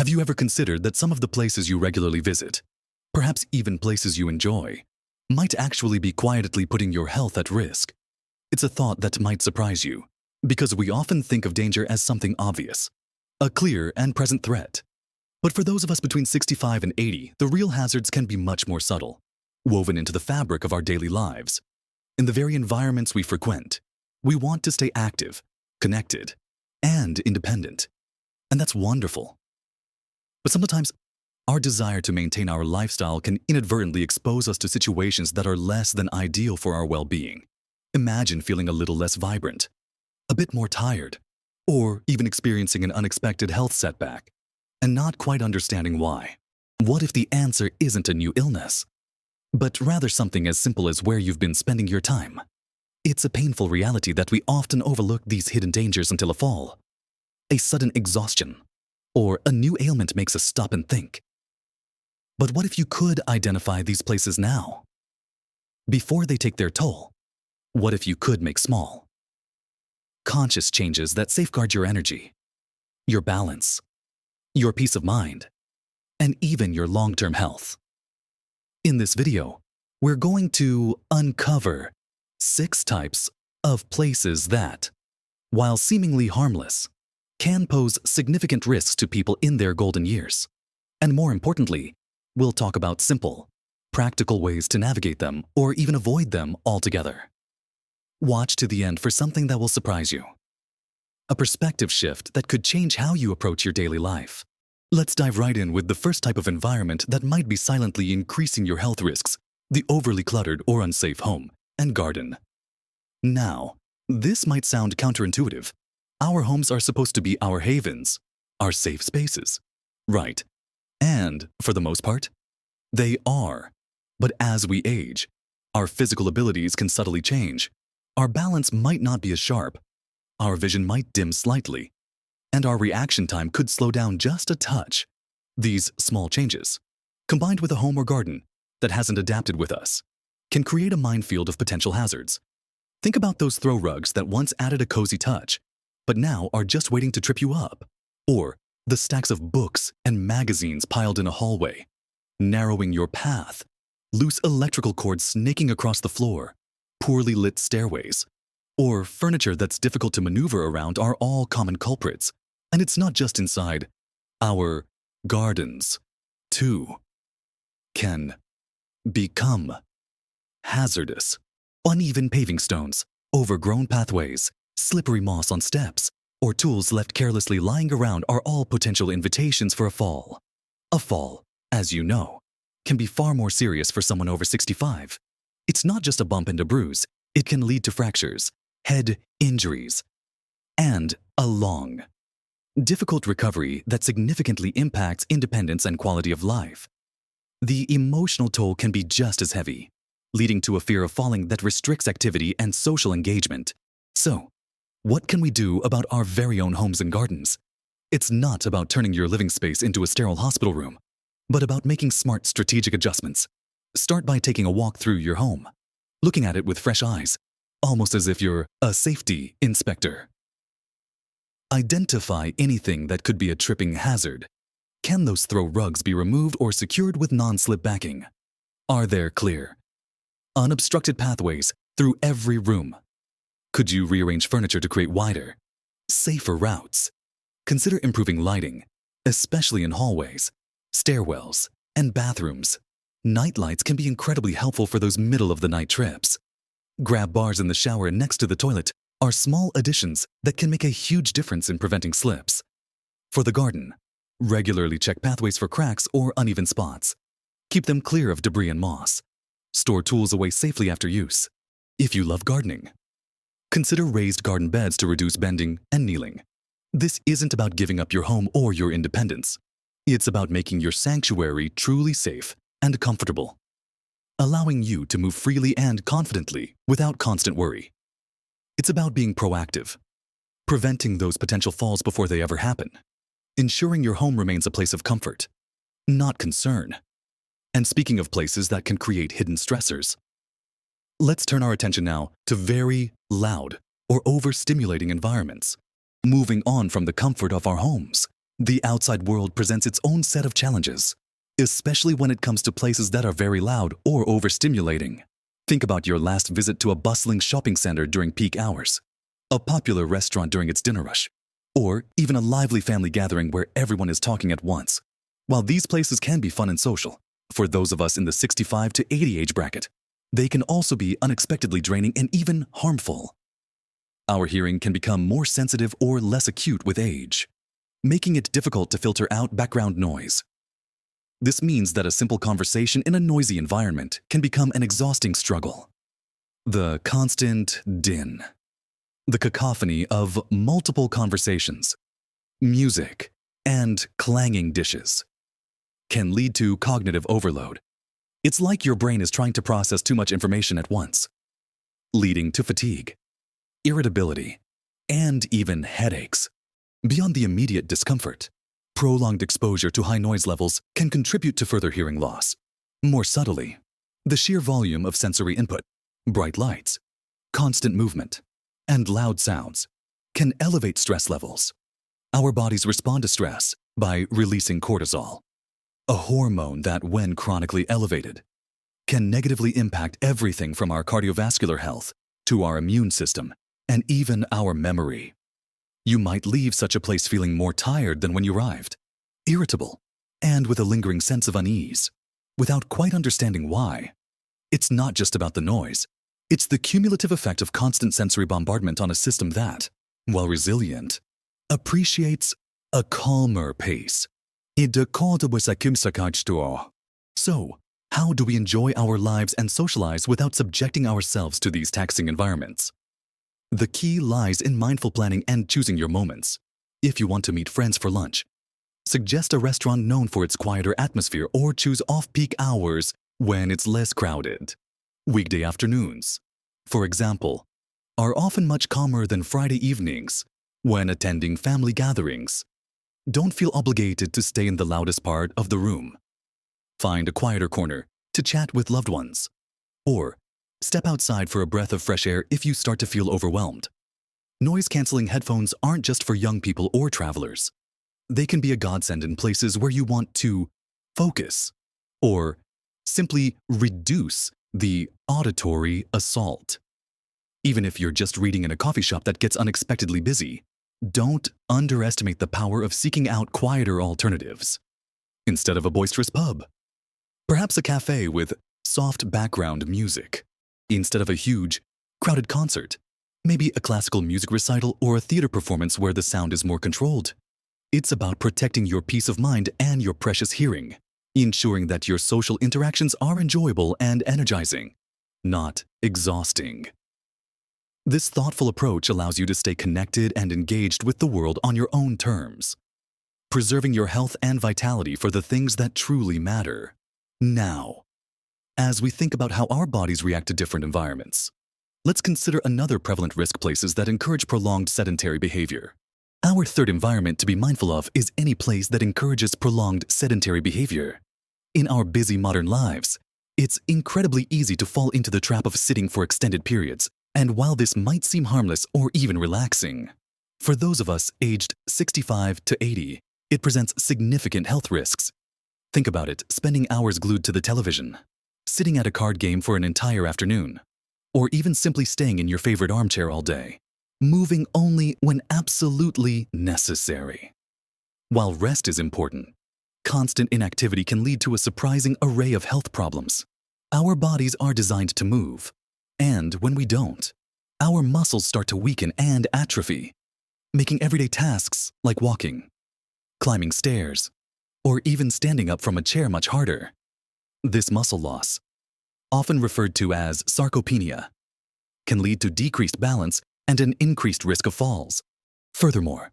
Have you ever considered that some of the places you regularly visit, perhaps even places you enjoy, might actually be quietly putting your health at risk? It's a thought that might surprise you, because we often think of danger as something obvious, a clear and present threat. But for those of us between 65 and 80, the real hazards can be much more subtle, woven into the fabric of our daily lives. In the very environments we frequent, we want to stay active, connected, and independent. And that's wonderful. But sometimes, our desire to maintain our lifestyle can inadvertently expose us to situations that are less than ideal for our well-being. Imagine feeling a little less vibrant, a bit more tired, or even experiencing an unexpected health setback, and not quite understanding why. What if the answer isn't a new illness, but rather something as simple as where you've been spending your time? It's a painful reality that we often overlook these hidden dangers until a fall, a sudden exhaustion, or a new ailment makes us stop and think. But what if you could identify these places now, before they take their toll? What if you could make small, conscious changes that safeguard your energy, your balance, your peace of mind, and even your long-term health? In this video, we're going to uncover 6 types of places that, while seemingly harmless, can pose significant risks to people in their golden years. And more importantly, we'll talk about simple, practical ways to navigate them or even avoid them altogether. Watch to the end for something that will surprise you, a perspective shift that could change how you approach your daily life. Let's dive right in with the first type of environment that might be silently increasing your health risks: the overly cluttered or unsafe home and garden. Now, this might sound counterintuitive. Our homes are supposed to be our havens, our safe spaces, right? And, for the most part, they are. But as we age, our physical abilities can subtly change. Our balance might not be as sharp, our vision might dim slightly, and our reaction time could slow down just a touch. These small changes, combined with a home or garden that hasn't adapted with us, can create a minefield of potential hazards. Think about those throw rugs that once added a cozy touch, but now are just waiting to trip you up. Or the stacks of books and magazines piled in a hallway, narrowing your path, loose electrical cords snaking across the floor, poorly lit stairways, or furniture that's difficult to maneuver around are all common culprits. And it's not just inside. Our gardens, too, can become hazardous. Uneven paving stones, overgrown pathways, slippery moss on steps, or tools left carelessly lying around are all potential invitations for a fall. A fall, as you know, can be far more serious for someone over 65. It's not just a bump and a bruise. It can lead to fractures, head injuries, and a long, difficult recovery that significantly impacts independence and quality of life. The emotional toll can be just as heavy, leading to a fear of falling that restricts activity and social engagement. So, what can we do about our very own homes and gardens? It's not about turning your living space into a sterile hospital room, but about making smart strategic adjustments. Start by taking a walk through your home, looking at it with fresh eyes, almost as if you're a safety inspector. Identify anything that could be a tripping hazard. Can those throw rugs be removed or secured with non-slip backing? Are there clear, unobstructed pathways through every room? Could you rearrange furniture to create wider, safer routes? Consider improving lighting, especially in hallways, stairwells, and bathrooms. Night lights can be incredibly helpful for those middle-of-the-night trips. Grab bars in the shower next to the toilet are small additions that can make a huge difference in preventing slips. For the garden, regularly check pathways for cracks or uneven spots. Keep them clear of debris and moss. Store tools away safely after use. If you love gardening, consider raised garden beds to reduce bending and kneeling. This isn't about giving up your home or your independence. It's about making your sanctuary truly safe and comfortable, allowing you to move freely and confidently without constant worry. It's about being proactive, preventing those potential falls before they ever happen, ensuring your home remains a place of comfort, not concern. And speaking of places that can create hidden stressors, let's turn our attention now to very loud or overstimulating environments. Moving on from the comfort of our homes, The outside world presents its own set of challenges, especially when it comes to places that are very loud or overstimulating. Think about your last visit to a bustling shopping center during peak hours, a popular restaurant during its dinner rush, or even a lively family gathering where everyone is talking at once. While these places can be fun and social, for those of us in the 65 to 80 age bracket, they can also be unexpectedly draining and even harmful. Our hearing can become more sensitive or less acute with age, making it difficult to filter out background noise. This means that a simple conversation in a noisy environment can become an exhausting struggle. The constant din. The cacophony of multiple conversations, music, and clanging dishes can lead to cognitive overload. It's like your brain is trying to process too much information at once, leading to fatigue, irritability, and even headaches. Beyond the immediate discomfort, prolonged exposure to high noise levels can contribute to further hearing loss. More subtly, the sheer volume of sensory input, bright lights, constant movement, and loud sounds can elevate stress levels. Our bodies respond to stress by releasing cortisol, a hormone that, when chronically elevated, can negatively impact everything from our cardiovascular health to our immune system and even our memory. You might leave such a place feeling more tired than when you arrived, irritable, and with a lingering sense of unease, without quite understanding why. It's not just about the noise. It's the cumulative effect of constant sensory bombardment on a system that, while resilient, appreciates a calmer pace. So, how do we enjoy our lives and socialize without subjecting ourselves to these taxing environments? The key lies in mindful planning and choosing your moments. If you want to meet friends for lunch, suggest a restaurant known for its quieter atmosphere or choose off-peak hours when it's less crowded. Weekday afternoons, for example, are often much calmer than Friday evenings when attending family gatherings. Don't feel obligated to stay in the loudest part of the room. Find a quieter corner to chat with loved ones, or step outside for a breath of fresh air if you start to feel overwhelmed. Noise-canceling headphones aren't just for young people or travelers. They can be a godsend in places where you want to focus or simply reduce the auditory assault. Even if you're just reading in a coffee shop that gets unexpectedly busy, don't underestimate the power of seeking out quieter alternatives. Instead of a boisterous pub, perhaps a cafe with soft background music. Instead of a huge, crowded concert, maybe a classical music recital or a theater performance where the sound is more controlled. It's about protecting your peace of mind and your precious hearing, ensuring that your social interactions are enjoyable and energizing, not exhausting. This thoughtful approach allows you to stay connected and engaged with the world on your own terms, preserving your health and vitality for the things that truly matter. Now, as we think about how our bodies react to different environments, let's consider another prevalent risk places that encourage prolonged sedentary behavior. Our third environment to be mindful of is any place that encourages prolonged sedentary behavior. In our busy modern lives, it's incredibly easy to fall into the trap of sitting for extended periods, and while this might seem harmless or even relaxing, for those of us aged 65 to 80, it presents significant health risks. Think about it, spending hours glued to the television, sitting at a card game for an entire afternoon, or even simply staying in your favorite armchair all day, moving only when absolutely necessary. While rest is important, constant inactivity can lead to a surprising array of health problems. Our bodies are designed to move, and when we don't, our muscles start to weaken and atrophy, making everyday tasks like walking, climbing stairs, or even standing up from a chair much harder. This muscle loss, often referred to as sarcopenia, can lead to decreased balance and an increased risk of falls. Furthermore,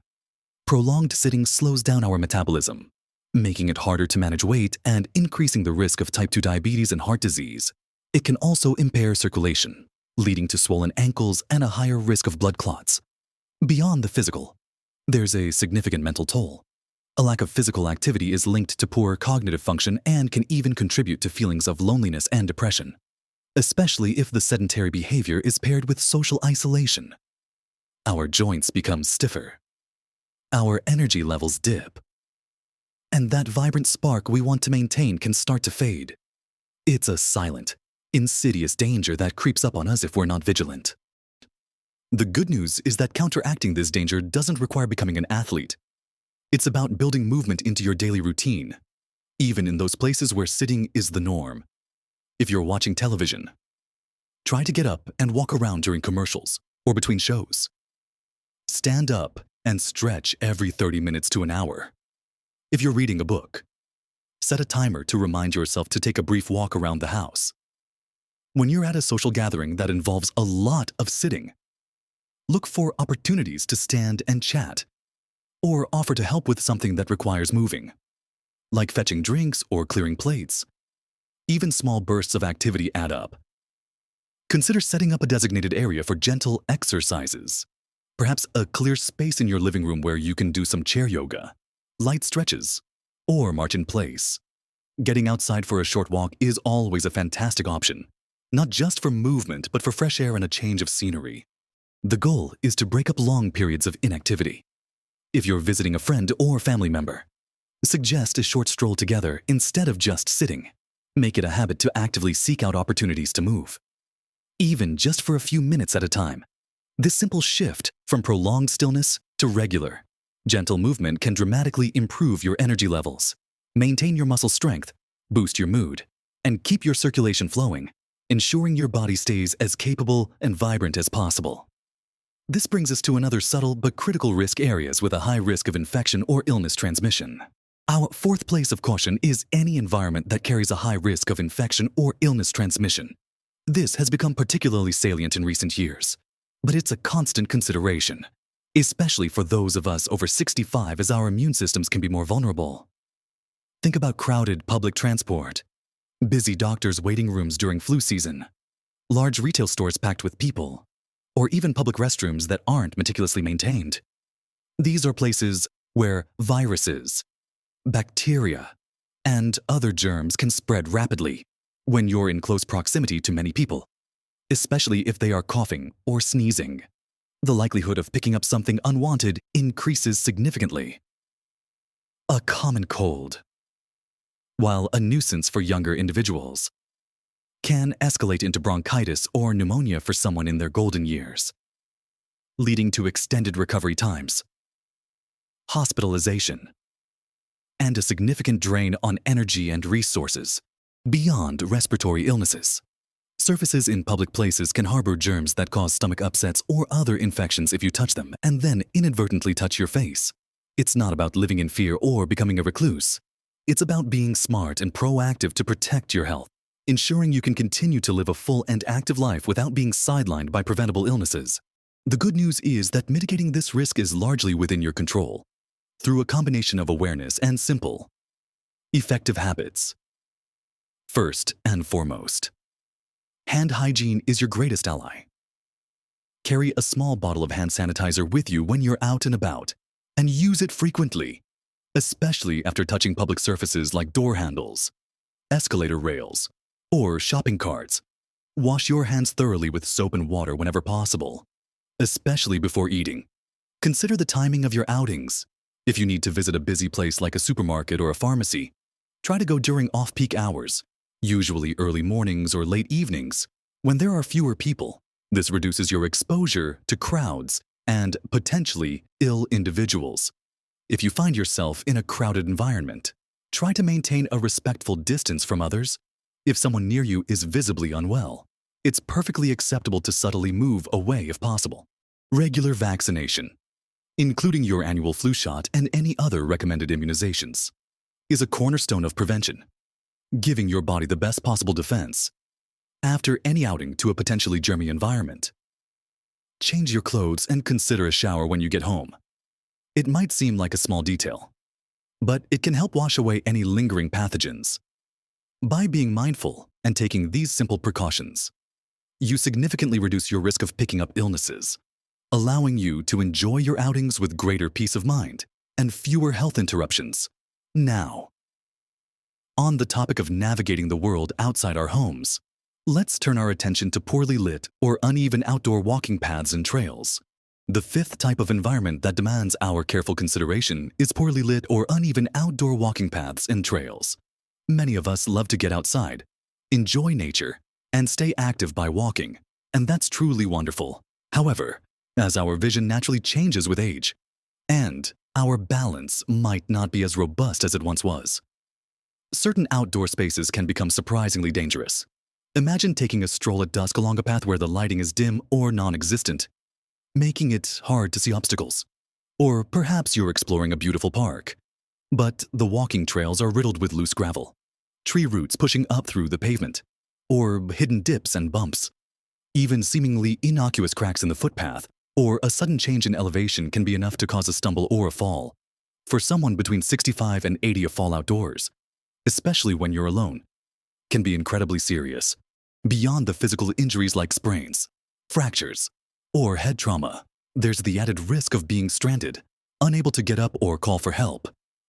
prolonged sitting slows down our metabolism, making it harder to manage weight and increasing the risk of type 2 diabetes and heart disease. It can also impair circulation, leading to swollen ankles and a higher risk of blood clots. Beyond the physical, there's a significant mental toll. A lack of physical activity is linked to poor cognitive function and can even contribute to feelings of loneliness and depression, especially if the sedentary behavior is paired with social isolation. Our joints become stiffer. Our energy levels dip, and that vibrant spark we want to maintain can start to fade. It's a silent, insidious danger that creeps up on us if we're not vigilant. The good news is that counteracting this danger doesn't require becoming an athlete. It's about building movement into your daily routine, even in those places where sitting is the norm. If you're watching television, try to get up and walk around during commercials or between shows. Stand up and stretch every 30 minutes to an hour. If you're reading a book, set a timer to remind yourself to take a brief walk around the house. When you're at a social gathering that involves a lot of sitting, look for opportunities to stand and chat, or offer to help with something that requires moving, like fetching drinks or clearing plates. Even small bursts of activity add up. Consider setting up a designated area for gentle exercises, perhaps a clear space in your living room where you can do some chair yoga, light stretches, or march in place. Getting outside for a short walk is always a fantastic option, not just for movement, but for fresh air and a change of scenery. The goal is to break up long periods of inactivity. If you're visiting a friend or family member, suggest a short stroll together instead of just sitting. Make it a habit to actively seek out opportunities to move, even just for a few minutes at a time. This simple shift from prolonged stillness to regular, gentle movement can dramatically improve your energy levels, maintain your muscle strength, boost your mood, and keep your circulation flowing, ensuring your body stays as capable and vibrant as possible. This brings us to another subtle but critical risk areas with a high risk of infection or illness transmission. Our fourth place of caution is any environment that carries a high risk of infection or illness transmission. This has become particularly salient in recent years, but it's a constant consideration, especially for those of us over 65, as our immune systems can be more vulnerable. Think about crowded public transport, busy doctors' waiting rooms during flu season, large retail stores packed with people, or even public restrooms that aren't meticulously maintained. These are places where viruses, bacteria, and other germs can spread rapidly when you're in close proximity to many people, especially if they are coughing or sneezing. The likelihood of picking up something unwanted increases significantly. A common cold, while a nuisance for younger individuals, can escalate into bronchitis or pneumonia for someone in their golden years, leading to extended recovery times, hospitalization, and a significant drain on energy and resources beyond respiratory illnesses. Surfaces in public places can harbor germs that cause stomach upsets or other infections if you touch them and then inadvertently touch your face. It's not about living in fear or becoming a recluse. It's about being smart and proactive to protect your health, ensuring you can continue to live a full and active life without being sidelined by preventable illnesses. The good news is that mitigating this risk is largely within your control through a combination of awareness and simple, effective habits. First and foremost, hand hygiene is your greatest ally. Carry a small bottle of hand sanitizer with you when you're out and about, and use it frequently, especially after touching public surfaces like door handles, escalator rails, or shopping carts. Wash your hands thoroughly with soap and water whenever possible, especially before eating. Consider the timing of your outings. If you need to visit a busy place like a supermarket or a pharmacy, try to go during off-peak hours, usually early mornings or late evenings, when there are fewer people. This reduces your exposure to crowds and potentially ill individuals. If you find yourself in a crowded environment, try to maintain a respectful distance from others. If someone near you is visibly unwell, it's perfectly acceptable to subtly move away if possible. Regular vaccination, including your annual flu shot and any other recommended immunizations, is a cornerstone of prevention, giving your body the best possible defense. After any outing to a potentially germy environment, change your clothes and consider a shower when you get home. It might seem like a small detail, but it can help wash away any lingering pathogens. By being mindful and taking these simple precautions, you significantly reduce your risk of picking up illnesses, allowing you to enjoy your outings with greater peace of mind and fewer health interruptions. Now, on the topic of navigating the world outside our homes, let's turn our attention to poorly lit or uneven outdoor walking paths and trails. The fifth type of environment that demands our careful consideration is poorly lit or uneven outdoor walking paths and trails. Many of us love to get outside, enjoy nature, and stay active by walking, and that's truly wonderful. However, as our vision naturally changes with age, and our balance might not be as robust as it once was, certain outdoor spaces can become surprisingly dangerous. Imagine taking a stroll at dusk along a path where the lighting is dim or non-existent, making it hard to see obstacles. Or perhaps you're exploring a beautiful park, but the walking trails are riddled with loose gravel, tree roots pushing up through the pavement, or hidden dips and bumps. Even seemingly innocuous cracks in the footpath or a sudden change in elevation can be enough to cause a stumble or a fall. For someone between 65 and 80, a fall outdoors, especially when you're alone, can be incredibly serious. Beyond the physical injuries like sprains, fractures, or head trauma, there's the added risk of being stranded, unable to get up or call for help.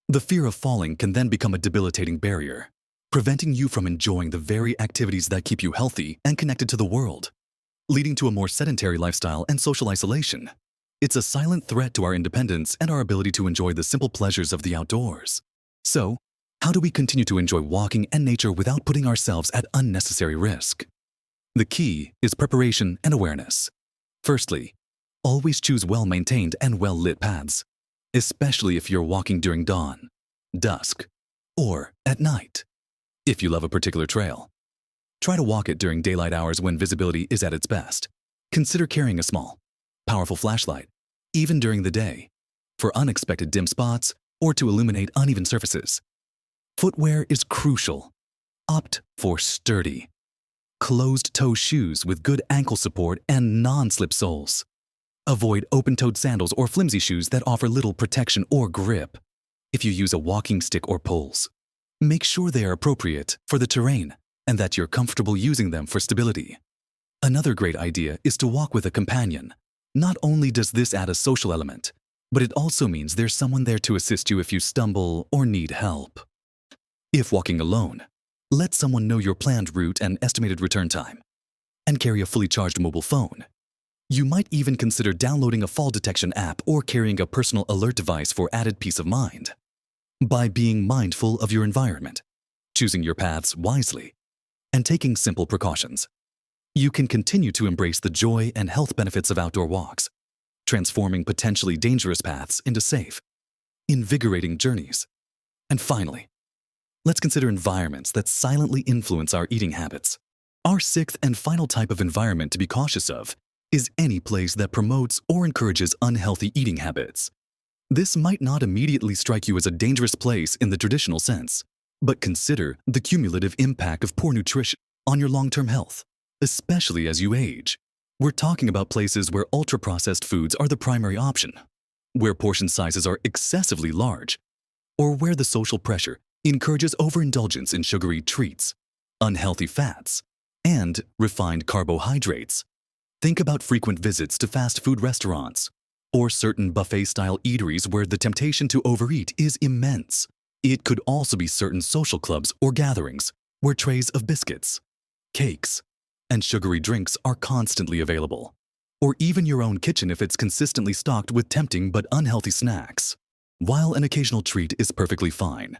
The fear of falling can then become a debilitating barrier, preventing you from enjoying the very activities that keep you healthy and connected to the world, leading to a more sedentary lifestyle and social isolation. It's a silent threat to our independence and our ability to enjoy the simple pleasures of the outdoors. So, how do we continue to enjoy walking and nature without putting ourselves at unnecessary risk? The key is preparation and awareness. Firstly, always choose well-maintained and well-lit paths, especially if you're walking during dawn, dusk, or at night. If you love a particular trail, try to walk it during daylight hours when visibility is at its best. Consider carrying a small, powerful flashlight, even during the day, for unexpected dim spots or to illuminate uneven surfaces. Footwear is crucial. Opt for sturdy, closed-toe shoes with good ankle support and non-slip soles. Avoid open-toed sandals or flimsy shoes that offer little protection or grip. If you use a walking stick or poles, make sure they are appropriate for the terrain and that you're comfortable using them for stability. Another great idea is to walk with a companion. Not only does this add a social element, but it also means there's someone there to assist you if you stumble or need help. If walking alone, let someone know your planned route and estimated return time, and carry a fully charged mobile phone. You might even consider downloading a fall detection app or carrying a personal alert device for added peace of mind. By being mindful of your environment, choosing your paths wisely, and taking simple precautions, you can continue to embrace the joy and health benefits of outdoor walks, transforming potentially dangerous paths into safe, invigorating journeys. And finally, let's consider environments that silently influence our eating habits. Our sixth and final type of environment to be cautious of is any place that promotes or encourages unhealthy eating habits. This might not immediately strike you as a dangerous place in the traditional sense, but consider the cumulative impact of poor nutrition on your long-term health, especially as you age. We're talking about places where ultra-processed foods are the primary option, where portion sizes are excessively large, or where the social pressure encourages overindulgence in sugary treats, unhealthy fats, and refined carbohydrates. Think about frequent visits to fast food restaurants or certain buffet-style eateries where the temptation to overeat is immense. It could also be certain social clubs or gatherings where trays of biscuits, cakes, and sugary drinks are constantly available, or even your own kitchen if it's consistently stocked with tempting but unhealthy snacks. While an occasional treat is perfectly fine,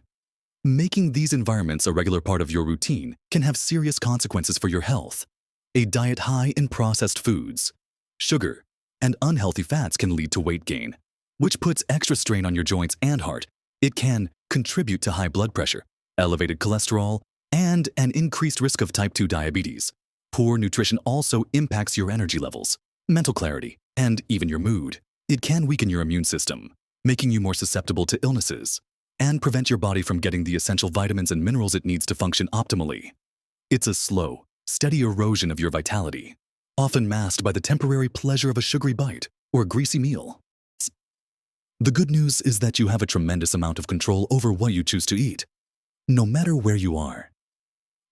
making these environments a regular part of your routine can have serious consequences for your health. A diet high in processed foods, sugar, and unhealthy fats can lead to weight gain, which puts extra strain on your joints and heart. It can contribute to high blood pressure, elevated cholesterol, and an increased risk of type 2 diabetes. Poor nutrition also impacts your energy levels, mental clarity, and even your mood. It can weaken your immune system, making you more susceptible to illnesses, and prevent your body from getting the essential vitamins and minerals it needs to function optimally. It's a slow, steady erosion of your vitality, often masked by the temporary pleasure of a sugary bite or a greasy meal. The good news is that you have a tremendous amount of control over what you choose to eat, no matter where you are.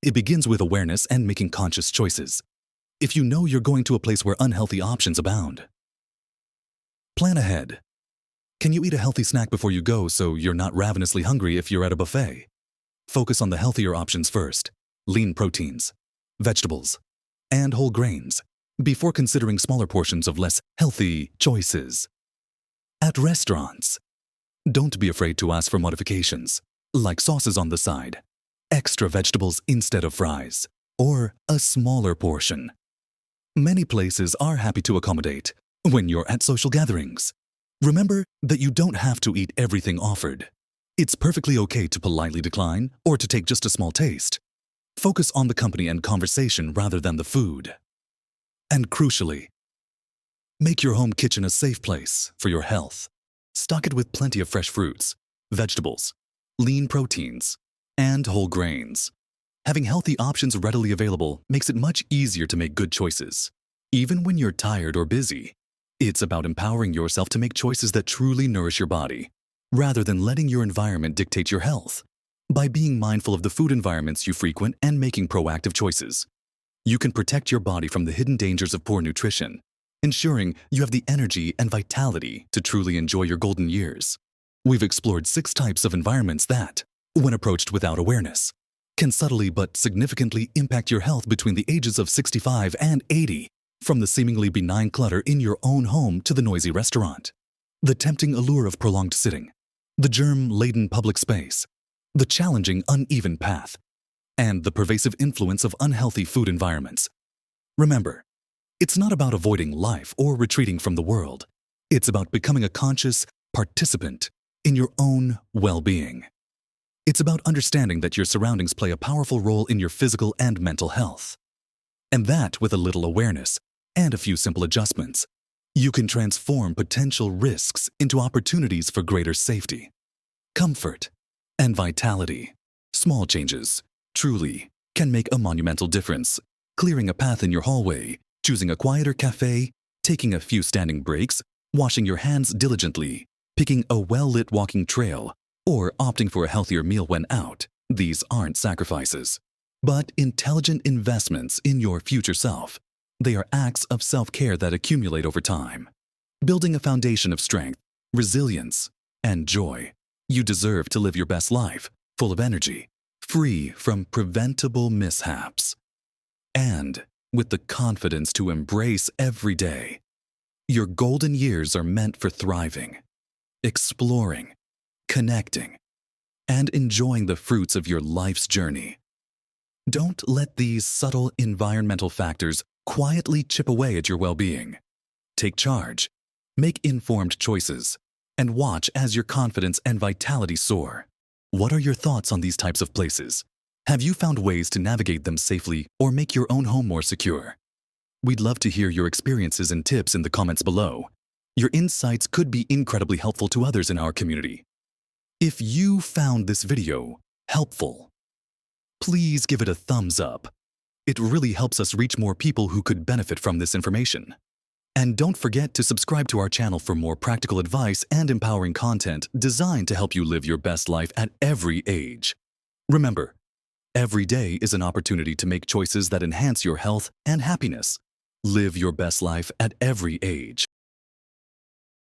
It begins with awareness and making conscious choices. If you know you're going to a place where unhealthy options abound, plan ahead. Can you eat a healthy snack before you go so you're not ravenously hungry if you're at a buffet? Focus on the healthier options first: lean proteins, vegetables, and whole grains. before considering smaller portions of less healthy choices. At restaurants, don't be afraid to ask for modifications, like sauces on the side, extra vegetables instead of fries, or a smaller portion. Many places are happy to accommodate when you're at social gatherings. Remember that you don't have to eat everything offered. It's perfectly okay to politely decline or to take just a small taste. Focus on the company and conversation rather than the food. And crucially, make your home kitchen a safe place for your health. Stock it with plenty of fresh fruits, vegetables, lean proteins, and whole grains. Having healthy options readily available makes it much easier to make good choices. Even when you're tired or busy, it's about empowering yourself to make choices that truly nourish your body, rather than letting your environment dictate your health. By being mindful of the food environments you frequent and making proactive choices, you can protect your body from the hidden dangers of poor nutrition, ensuring you have the energy and vitality to truly enjoy your golden years. We've explored 6 types of environments that, when approached without awareness, can subtly but significantly impact your health between the ages of 65 and 80, from the seemingly benign clutter in your own home to the noisy restaurant, the tempting allure of prolonged sitting, the germ-laden public space, the challenging uneven path, and the pervasive influence of unhealthy food environments. Remember, it's not about avoiding life or retreating from the world. It's about becoming a conscious participant in your own well-being. It's about understanding that your surroundings play a powerful role in your physical and mental health. And that, with a little awareness and a few simple adjustments, you can transform potential risks into opportunities for greater safety, comfort, and vitality. Small changes, truly, can make a monumental difference. Clearing a path in your hallway, choosing a quieter cafe, taking a few standing breaks, washing your hands diligently, picking a well-lit walking trail, or opting for a healthier meal when out. These aren't sacrifices, but intelligent investments in your future self. They are acts of self-care that accumulate over time, building a foundation of strength, resilience, and joy. You deserve to live your best life, full of energy, free from preventable mishaps, and with the confidence to embrace every day. Your golden years are meant for thriving, exploring, connecting, and enjoying the fruits of your life's journey. Don't let these subtle environmental factors quietly chip away at your well-being. Take charge, make informed choices, and watch as your confidence and vitality soar. What are your thoughts on these types of places? Have you found ways to navigate them safely or make your own home more secure? We'd love to hear your experiences and tips in the comments below. Your insights could be incredibly helpful to others in our community. If you found this video helpful, please give it a thumbs up. It really helps us reach more people who could benefit from this information. And don't forget to subscribe to our channel for more practical advice and empowering content designed to help you live your best life at every age. Remember, every day is an opportunity to make choices that enhance your health and happiness. Live your best life at every age.